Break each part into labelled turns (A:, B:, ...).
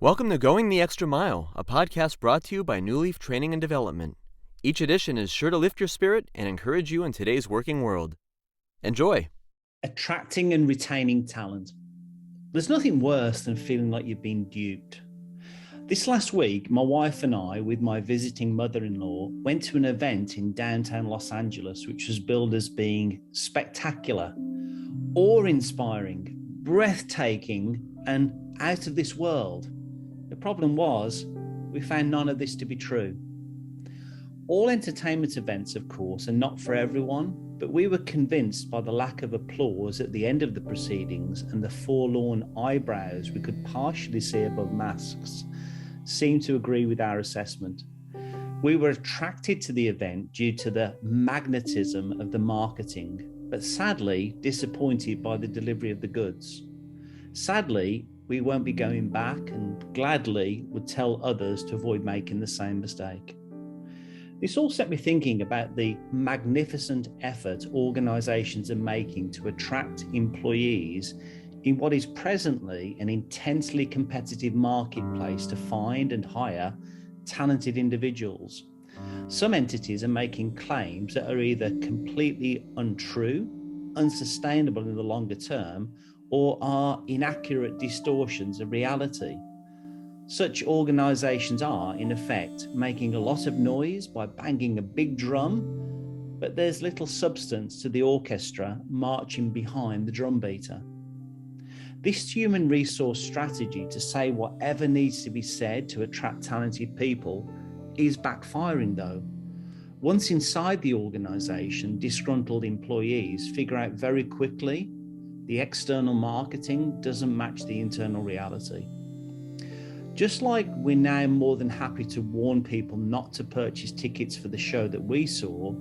A: Welcome to Going the Extra Mile, a podcast brought to you by Newleaf Training and Development. Each edition is sure to lift your spirit and encourage you in today's working world. Enjoy.
B: Attracting and retaining talent. There's nothing worse than feeling like you've been duped. This last week, my wife and I, with my visiting mother-in-law, went to an event in downtown Los Angeles, which was billed as being spectacular, awe-inspiring, breathtaking, and out of this world. The problem was, we found none of this to be true. All entertainment events, of course, are not for everyone, but we were convinced by the lack of applause at the end of the proceedings and the forlorn eyebrows we could partially see above masks seemed to agree with our assessment. We were attracted to the event due to the magnetism of the marketing, but sadly disappointed by the delivery of the goods. Sadly, we won't be going back and gladly would tell others to avoid making the same mistake. This all set me thinking about the magnificent effort organisations are making to attract employees in what is presently an intensely competitive marketplace to find and hire talented individuals. Some entities are making claims that are either completely untrue, unsustainable in the longer term, or are inaccurate distortions of reality. Such organisations are, in effect, making a lot of noise by banging a big drum, but there's little substance to the orchestra marching behind the drum beater. This human resource strategy to say whatever needs to be said to attract talented people is backfiring though. Once inside the organisation, disgruntled employees figure out very quickly the external marketing doesn't match the internal reality. Just like we're now more than happy to warn people not to purchase tickets for the show that we saw,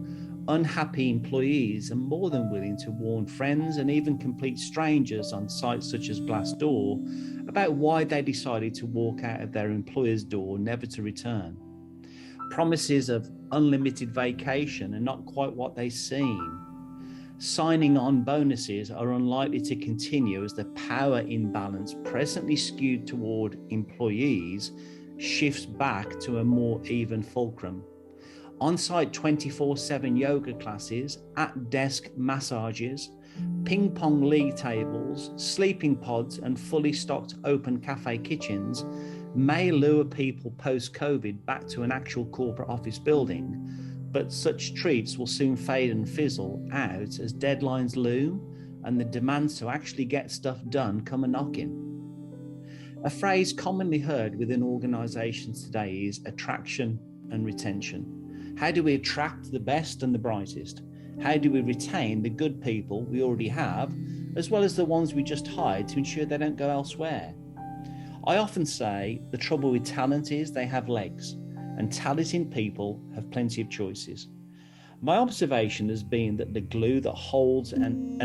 B: unhappy employees are more than willing to warn friends and even complete strangers on sites such as Glassdoor about why they decided to walk out of their employer's door never to return. Promises of unlimited vacation are not quite what they seem. Signing on bonuses are unlikely to continue as the power imbalance presently skewed toward employees shifts back to a more even fulcrum. On-site 24/7 yoga classes, at-desk massages, ping-pong league tables, sleeping pods and fully stocked open cafe kitchens may lure people post-COVID back to an actual corporate office building, but such treats will soon fade and fizzle out as deadlines loom and the demands to actually get stuff done come a-knocking. A phrase commonly heard within organisations today is attraction and retention. How do we attract the best and the brightest? How do we retain the good people we already have, as well as the ones we just hired to ensure they don't go elsewhere? I often say the trouble with talent is they have legs, and talented people have plenty of choices. My observation has been that the glue that holds an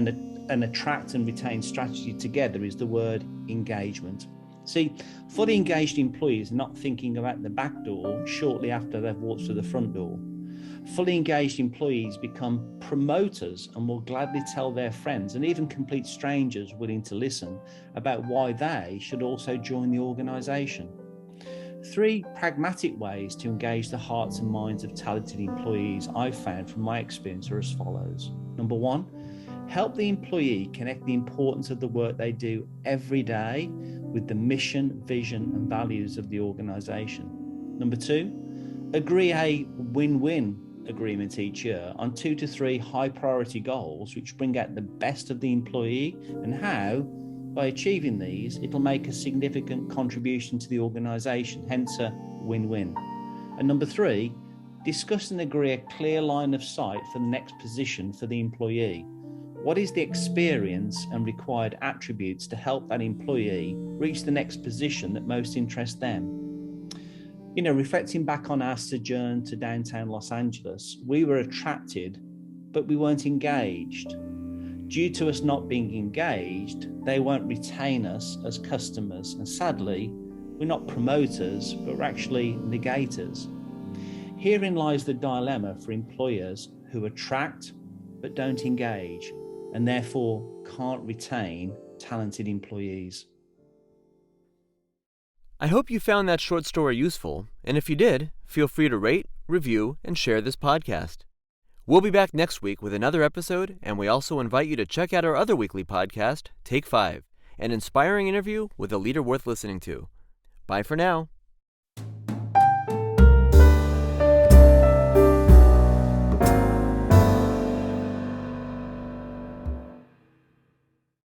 B: attract and retain strategy together is the word engagement. See, fully engaged employees are not thinking about the back door shortly after they've walked through the front door. Fully engaged employees become promoters and will gladly tell their friends and even complete strangers willing to listen about why they should also join the organisation. 3 pragmatic ways to engage the hearts and minds of talented employees I've found from my experience are as follows. Number 1, help the employee connect the importance of the work they do every day with the mission, vision, and values of the organisation. Number 2, agree a win-win agreement each year on 2 to 3 high priority goals which bring out the best of the employee and how, by achieving these, it'll make a significant contribution to the organisation, hence a win-win. And number 3, discuss and agree a clear line of sight for the next position for the employee. What is the experience and required attributes to help that employee reach the next position that most interests them? Reflecting back on our sojourn to downtown Los Angeles, we were attracted, but we weren't engaged. Due to us not being engaged, they won't retain us as customers. And sadly, we're not promoters, but we're actually negators. Herein lies the dilemma for employers who attract but don't engage, and therefore can't retain talented employees.
A: I hope you found that short story useful, and if you did, feel free to rate, review, and share this podcast. We'll be back next week with another episode, and we also invite you to check out our other weekly podcast, Take 5, an inspiring interview with a leader worth listening to. Bye for now.